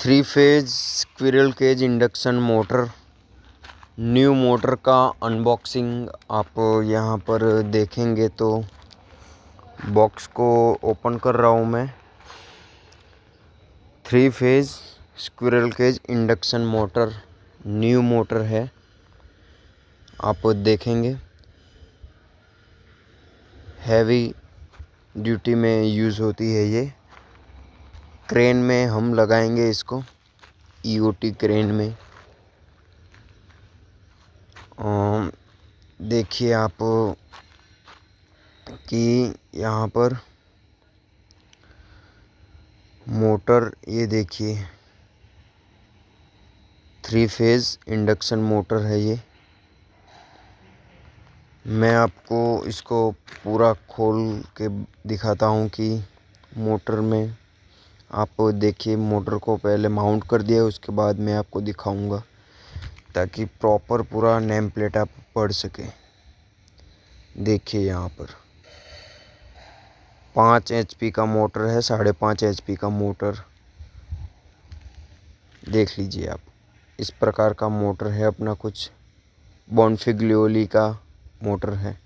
Three phase squirrel cage induction motor, new motor का unboxing आप यहाँ पर देखेंगे तो बॉक्स को ओपन कर रहा हूँ मैं। Three phase squirrel cage induction motor, new motor है, आप देखेंगे। हैवी ड्यूटी में यूज़ होती है ये। क्रेन में हम लगाएंगे इसको, ईओटी क्रेन में। देखिए आप कि यहाँ पर मोटर, ये देखिए थ्री फेज इंडक्शन मोटर है ये। मैं आपको इसको पूरा खोल के दिखाता हूँ कि मोटर में आप देखिए। मोटर को पहले माउंट कर दिया, उसके बाद मैं आपको दिखाऊंगा ताकि प्रॉपर पूरा नेम प्लेट आप पढ़ सके। देखिए यहाँ पर 5 HP का मोटर है, 5.5 HP का मोटर। देख लीजिए आप, इस प्रकार का मोटर है अपना। कुछ बॉन्फिग्लियोली का मोटर है।